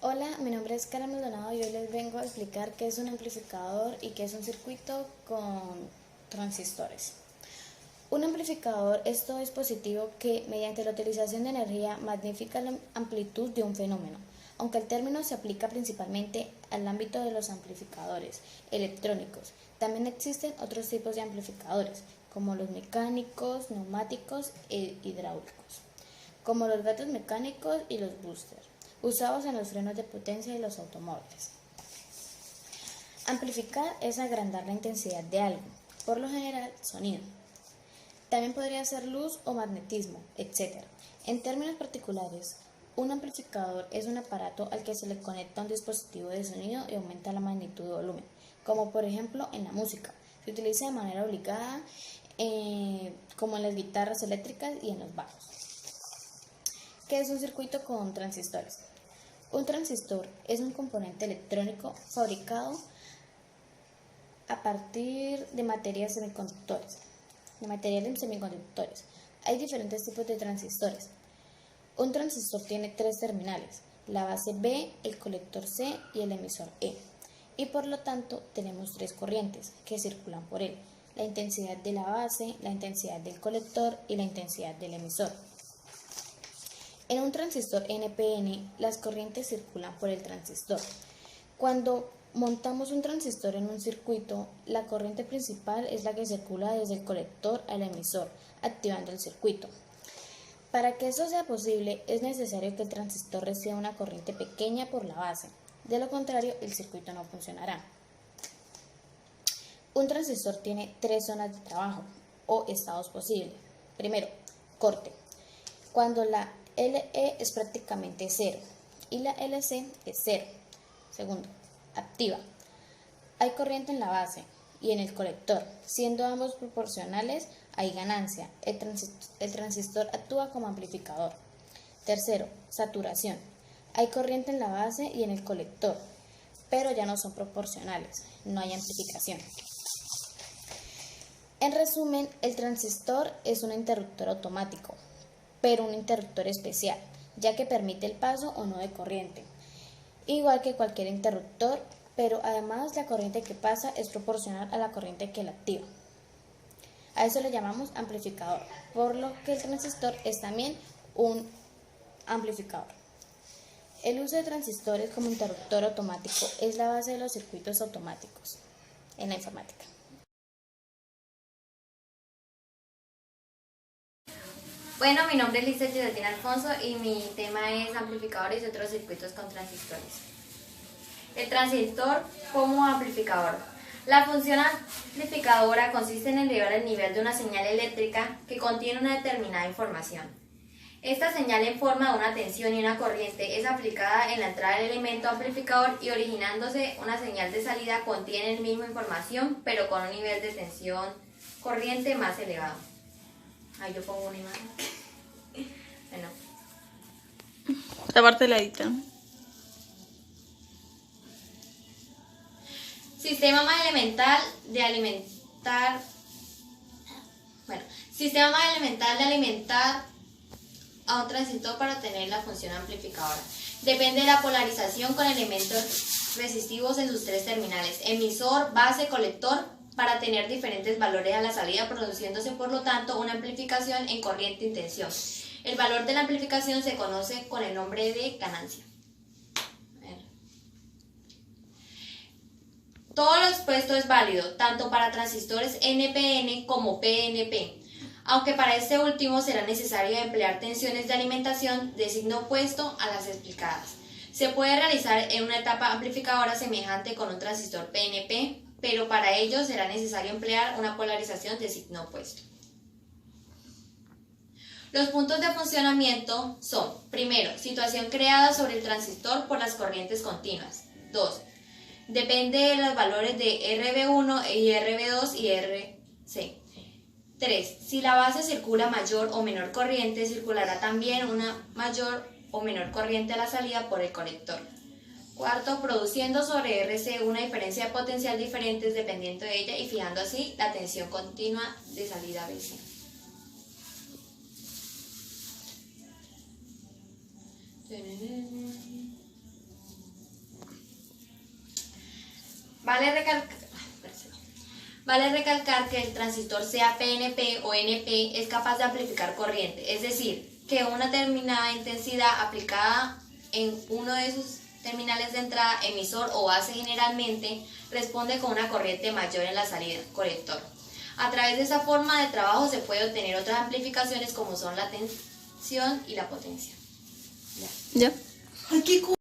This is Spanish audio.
Hola, mi nombre es Karen Maldonado y hoy les vengo a explicar qué es un amplificador y qué es un circuito con transistores. Un amplificador es todo dispositivo que, mediante la utilización de energía, magnifica la amplitud de un fenómeno, aunque el término se aplica principalmente al ámbito de los amplificadores electrónicos. También existen otros tipos de amplificadores, como los mecánicos, neumáticos e hidráulicos, como los gatos mecánicos y los boosters, usados en los frenos de potencia de los automóviles. Amplificar es agrandar la intensidad de algo, por lo general sonido. También podría ser luz o magnetismo, etc. En términos particulares, un amplificador es un aparato al que se le conecta un dispositivo de sonido y aumenta la magnitud o volumen, como por ejemplo en la música. Se utiliza de manera obligada, como en las guitarras eléctricas y en los bajos. ¿Qué es un circuito con transistores? Un transistor es un componente electrónico fabricado a partir de materiales semiconductores. Hay diferentes tipos de transistores. Un transistor tiene tres terminales, la base B, el colector C y el emisor E. Y por lo tanto tenemos tres corrientes que circulan por él: la intensidad de la base, la intensidad del colector y la intensidad del emisor. En un transistor NPN, las corrientes circulan por el transistor. Cuando montamos un transistor en un circuito, la corriente principal es la que circula desde el colector al emisor, activando el circuito. Para que eso sea posible, es necesario que el transistor reciba una corriente pequeña por la base. De lo contrario, el circuito no funcionará. Un transistor tiene tres zonas de trabajo o estados posibles. Primero, corte, cuando la LE es prácticamente cero y la LC es cero. Segundo, activa. Hay corriente en la base y en el colector. Siendo ambos proporcionales, hay ganancia. El transistor actúa como amplificador. Tercero, saturación. Hay corriente en la base y en el colector, pero ya no son proporcionales. No hay amplificación. En resumen, el transistor es un interruptor automático, pero un interruptor especial, ya que permite el paso o no de corriente, igual que cualquier interruptor, pero además la corriente que pasa es proporcional a la corriente que la activa. A eso le llamamos amplificador, por lo que el transistor es también un amplificador. El uso de transistores como interruptor automático es la base de los circuitos automáticos en la informática. Bueno, mi nombre es Lizeth Gilatina Alfonso y mi tema es amplificadores y otros circuitos con transistores. El transistor como amplificador. La función amplificadora consiste en elevar el nivel de una señal eléctrica que contiene una determinada información. Esta señal en forma de una tensión y una corriente es aplicada en la entrada del elemento amplificador y originándose una señal de salida contiene la misma información pero con un nivel de tensión corriente más elevado. Ahí yo pongo una imagen. Bueno. Esta parte la editan. Sistema más elemental de alimentar. Sistema más elemental de alimentar a un transistor para obtener la función amplificadora. Depende de la polarización con elementos resistivos en sus tres terminales: emisor, base, colector, para tener diferentes valores a la salida, produciéndose por lo tanto una amplificación en corriente y tensión. El valor de la amplificación se conoce con el nombre de ganancia. Todo lo expuesto es válido tanto para transistores NPN como PNP, aunque para este último será necesario emplear tensiones de alimentación de signo opuesto a las explicadas. Se puede realizar en una etapa amplificadora semejante con un transistor PNP, pero para ello será necesario emplear una polarización de signo opuesto. Los puntos de funcionamiento son: primero, situación creada sobre el transistor por las corrientes continuas. 2. Depende de los valores de RB1 y RB2 y RC. 3. Si la base circula mayor o menor corriente, circulará también una mayor o menor corriente a la salida por el colector. 4. Produciendo sobre RC una diferencia de potencial diferentes dependiendo de ella y fijando así la tensión continua de salida BC. Vale recalcar que el transistor sea PNP o NP es capaz de amplificar corriente, es decir, que una determinada intensidad aplicada en uno de sus terminales de entrada, emisor o base generalmente, responde con una corriente mayor en la salida, colector. A través de esa forma de trabajo se puede obtener otras amplificaciones como son la tensión y la potencia. ¿Ya? Ay, qué